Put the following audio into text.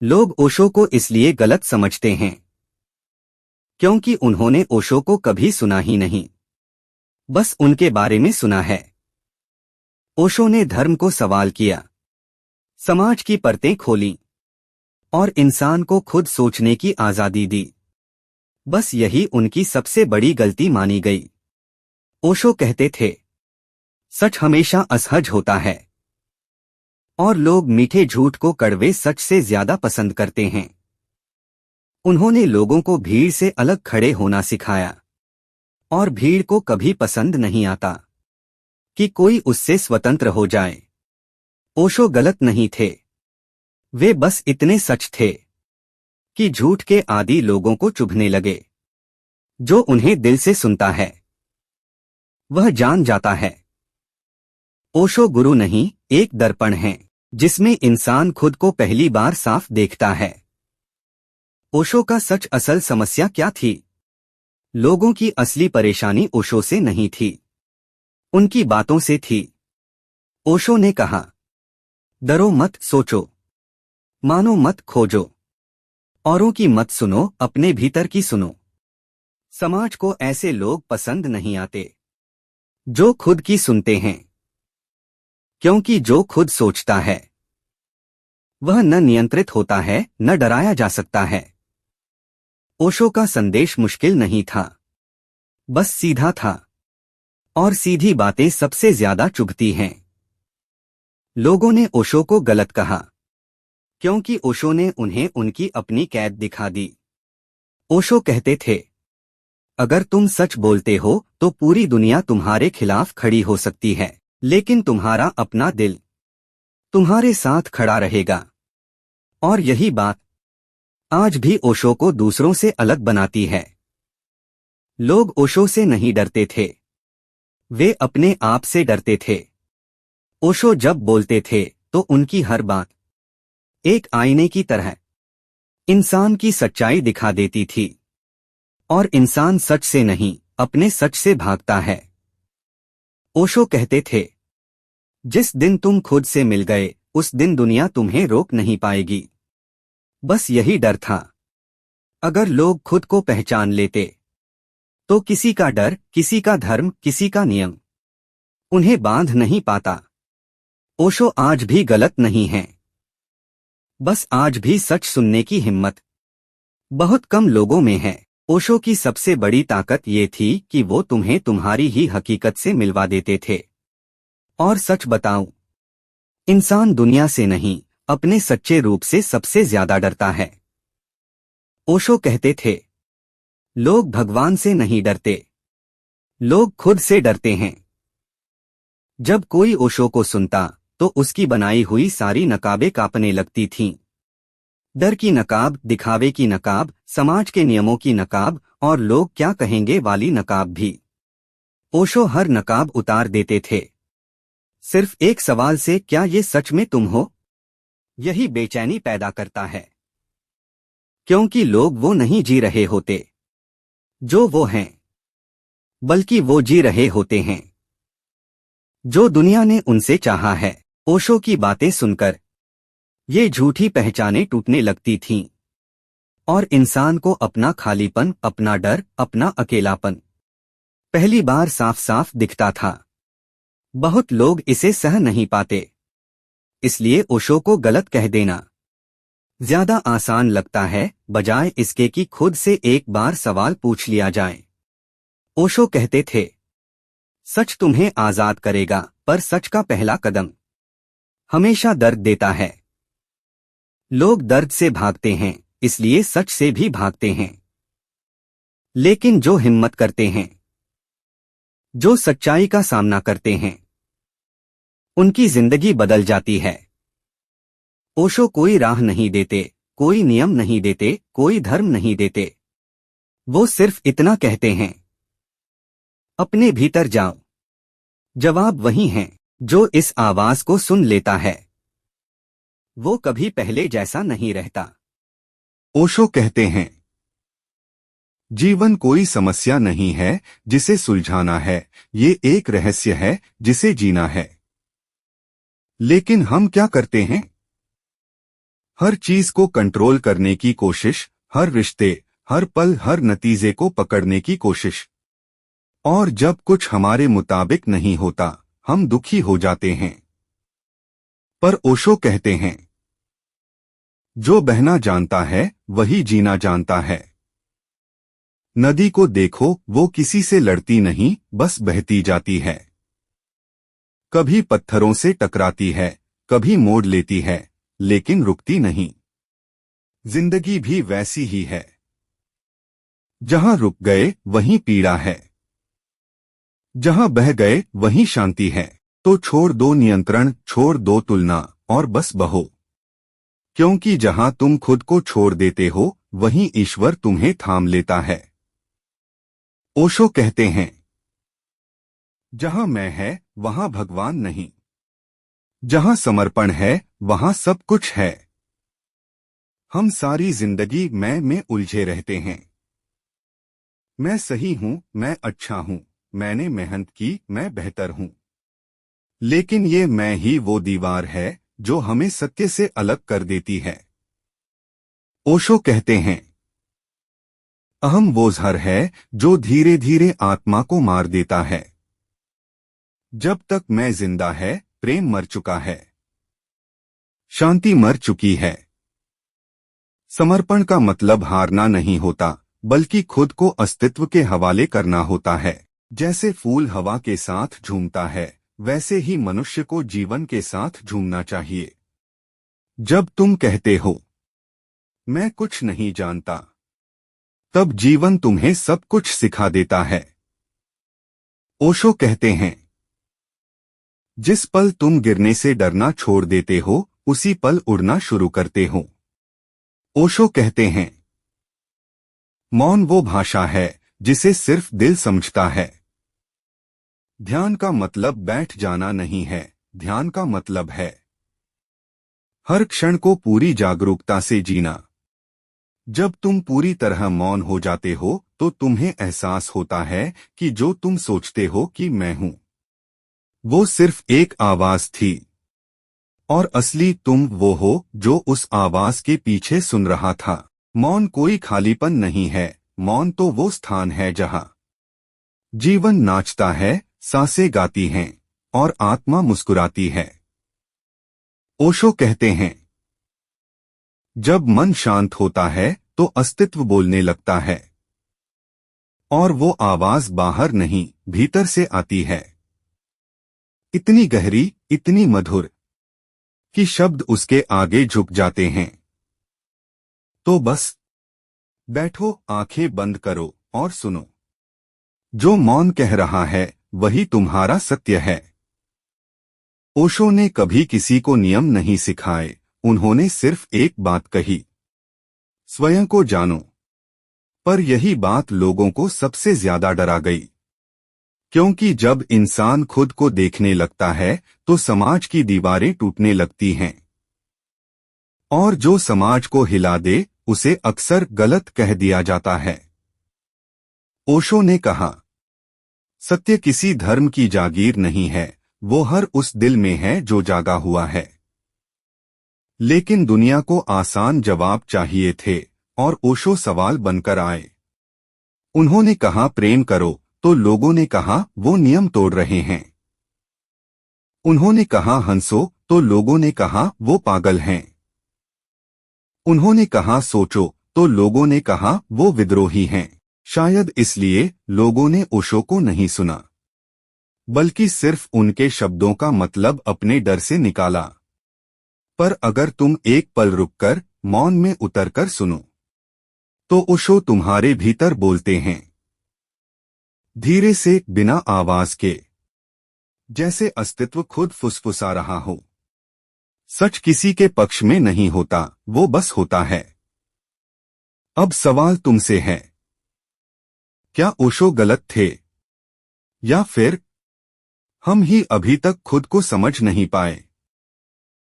लोग ओशो को इसलिए गलत समझते हैं क्योंकि उन्होंने ओशो को कभी सुना ही नहीं, बस उनके बारे में सुना है। ओशो ने धर्म को सवाल किया, समाज की परतें खोलीं और इंसान को खुद सोचने की आजादी दी। बस यही उनकी सबसे बड़ी गलती मानी गई। ओशो कहते थे, सच हमेशा असहज होता है और लोग मीठे झूठ को कड़वे सच से ज्यादा पसंद करते हैं। उन्होंने लोगों को भीड़ से अलग खड़े होना सिखाया और भीड़ को कभी पसंद नहीं आता कि कोई उससे स्वतंत्र हो जाए। ओशो गलत नहीं थे, वे बस इतने सच थे कि झूठ के आदी लोगों को चुभने लगे। जो उन्हें दिल से सुनता है वह जान जाता है। ओशो गुरु नहीं, एक दर्पण है जिसमें इंसान खुद को पहली बार साफ देखता है। ओशो का सच असल समस्या क्या थी? लोगों की असली परेशानी ओशो से नहीं थी, उनकी बातों से थी। ओशो ने कहा, डरो मत, सोचो, मानो मत, खोजो, औरों की मत सुनो, अपने भीतर की सुनो। समाज को ऐसे लोग पसंद नहीं आते जो खुद की सुनते हैं, क्योंकि जो खुद सोचता है वह न नियंत्रित होता है न डराया जा सकता है। ओशो का संदेश मुश्किल नहीं था, बस सीधा था, और सीधी बातें सबसे ज्यादा चुभती हैं। लोगों ने ओशो को गलत कहा क्योंकि ओशो ने उन्हें उनकी अपनी कैद दिखा दी। ओशो कहते थे, अगर तुम सच बोलते हो तो पूरी दुनिया तुम्हारे खिलाफ खड़ी हो सकती है, लेकिन तुम्हारा अपना दिल तुम्हारे साथ खड़ा रहेगा। और यही बात आज भी ओशो को दूसरों से अलग बनाती है। लोग ओशो से नहीं डरते थे, वे अपने आप से डरते थे। ओशो जब बोलते थे तो उनकी हर बात एक आईने की तरह इंसान की सच्चाई दिखा देती थी, और इंसान सच से नहीं, अपने सच से भागता है। ओशो कहते थे, जिस दिन तुम खुद से मिल गए उस दिन दुनिया तुम्हें रोक नहीं पाएगी। बस यही डर था। अगर लोग खुद को पहचान लेते तो किसी का डर, किसी का धर्म, किसी का नियम उन्हें बांध नहीं पाता। ओशो आज भी गलत नहीं है, बस आज भी सच सुनने की हिम्मत बहुत कम लोगों में है। ओशो की सबसे बड़ी ताकत ये थी कि वो तुम्हें तुम्हारी ही हकीकत से मिलवा देते थे। और सच बताऊं, इंसान दुनिया से नहीं, अपने सच्चे रूप से सबसे ज्यादा डरता है। ओशो कहते थे, लोग भगवान से नहीं डरते, लोग खुद से डरते हैं। जब कोई ओशो को सुनता तो उसकी बनाई हुई सारी नकाबें कांपने लगती थीं। डर की नकाब, दिखावे की नकाब, समाज के नियमों की नकाब और लोग क्या कहेंगे वाली नकाब भी। ओशो हर नकाब उतार देते थे, सिर्फ एक सवाल से, क्या ये सच में तुम हो? यही बेचैनी पैदा करता है, क्योंकि लोग वो नहीं जी रहे होते जो वो हैं, बल्कि वो जी रहे होते हैं जो दुनिया ने उनसे चाहा है। ओशो की बातें सुनकर ये झूठी पहचानें टूटने लगती थीं और इंसान को अपना खालीपन, अपना डर, अपना अकेलापन पहली बार साफ साफ दिखता था। बहुत लोग इसे सह नहीं पाते, इसलिए ओशो को गलत कह देना ज्यादा आसान लगता है, बजाय इसके कि खुद से एक बार सवाल पूछ लिया जाए। ओशो कहते थे, सच तुम्हें आजाद करेगा, पर सच का पहला कदम हमेशा दर्द देता है। लोग दर्द से भागते हैं, इसलिए सच से भी भागते हैं। लेकिन जो हिम्मत करते हैं, जो सच्चाई का सामना करते हैं, उनकी जिंदगी बदल जाती है। ओशो कोई राह नहीं देते, कोई नियम नहीं देते, कोई धर्म नहीं देते। वो सिर्फ इतना कहते हैं, अपने भीतर जाओ। जवाब वही है, जो इस आवाज को सुन लेता है वो कभी पहले जैसा नहीं रहता। ओशो कहते हैं, जीवन कोई समस्या नहीं है जिसे सुलझाना है, ये एक रहस्य है जिसे जीना है। लेकिन हम क्या करते हैं? हर चीज को कंट्रोल करने की कोशिश, हर रिश्ते, हर पल, हर नतीजे को पकड़ने की कोशिश। और जब कुछ हमारे मुताबिक नहीं होता, हम दुखी हो जाते हैं। पर ओशो कहते हैं, जो बहना जानता है वही जीना जानता है। नदी को देखो, वो किसी से लड़ती नहीं, बस बहती जाती है। कभी पत्थरों से टकराती है, कभी मोड़ लेती है, लेकिन रुकती नहीं। जिंदगी भी वैसी ही है। जहां रुक गए वहीं पीड़ा है, जहां बह गए वहीं शांति है। तो छोड़ दो नियंत्रण, छोड़ दो तुलना, और बस बहो। क्योंकि जहां तुम खुद को छोड़ देते हो, वहीं ईश्वर तुम्हें थाम लेता है। ओशो कहते हैं, जहां मैं है वहां भगवान नहीं। जहां समर्पण है वहां सब कुछ है। हम सारी जिंदगी मैं में उलझे रहते हैं। मैं सही हूं, मैं अच्छा हूं, मैंने मेहनत की, मैं बेहतर हूं। लेकिन ये मैं ही वो दीवार है जो हमें सत्य से अलग कर देती है। ओशो कहते हैं, अहम वो जहर है जो धीरे धीरे आत्मा को मार देता है। जब तक मैं जिंदा है, प्रेम मर चुका है, शांति मर चुकी है। समर्पण का मतलब हारना नहीं होता, बल्कि खुद को अस्तित्व के हवाले करना होता है। जैसे फूल हवा के साथ झूमता है, वैसे ही मनुष्य को जीवन के साथ झूमना चाहिए। जब तुम कहते हो, मैं कुछ नहीं जानता, तब जीवन तुम्हें सब कुछ सिखा देता है। ओशो कहते हैं, जिस पल तुम गिरने से डरना छोड़ देते हो, उसी पल उड़ना शुरू करते हो। ओशो कहते हैं, मौन वो भाषा है जिसे सिर्फ दिल समझता है। ध्यान का मतलब बैठ जाना नहीं है, ध्यान का मतलब है हर क्षण को पूरी जागरूकता से जीना। जब तुम पूरी तरह मौन हो जाते हो, तो तुम्हें एहसास होता है कि जो तुम सोचते हो कि मैं हूं, वो सिर्फ एक आवाज थी। और असली तुम वो हो जो उस आवाज के पीछे सुन रहा था। मौन कोई खालीपन नहीं है, मौन तो वो स्थान है जहां जीवन नाचता है, सांसें गाती हैं, और आत्मा मुस्कुराती है। ओशो कहते हैं, जब मन शांत होता है तो अस्तित्व बोलने लगता है। और वो आवाज बाहर नहीं, भीतर से आती है। इतनी गहरी, इतनी मधुर कि शब्द उसके आगे झुक जाते हैं। तो बस बैठो, आंखें बंद करो और सुनो। जो मौन कह रहा है वही तुम्हारा सत्य है। ओशो ने कभी किसी को नियम नहीं सिखाए, उन्होंने सिर्फ एक बात कही, स्वयं को जानो। पर यही बात लोगों को सबसे ज्यादा डरा गई, क्योंकि जब इंसान खुद को देखने लगता है तो समाज की दीवारें टूटने लगती हैं। और जो समाज को हिला दे उसे अक्सर गलत कह दिया जाता है। ओशो ने कहा, सत्य किसी धर्म की जागीर नहीं है, वो हर उस दिल में है जो जागा हुआ है। लेकिन दुनिया को आसान जवाब चाहिए थे, और ओशो सवाल बनकर आए। उन्होंने कहा प्रेम करो, तो लोगों ने कहा वो नियम तोड़ रहे हैं। उन्होंने कहा हंसो, तो लोगों ने कहा वो पागल हैं। उन्होंने कहा सोचो, तो लोगों ने कहा वो विद्रोही हैं। शायद इसलिए लोगों ने ओशो को नहीं सुना, बल्कि सिर्फ उनके शब्दों का मतलब अपने डर से निकाला। पर अगर तुम एक पल रुककर मौन में उतरकर सुनो, तो ओशो तुम्हारे भीतर बोलते हैं, धीरे से, बिना आवाज के, जैसे अस्तित्व खुद फुसफुसा रहा हो। सच किसी के पक्ष में नहीं होता, वो बस होता है। अब सवाल तुमसे है, क्या ओशो गलत थे, या फिर हम ही अभी तक खुद को समझ नहीं पाए?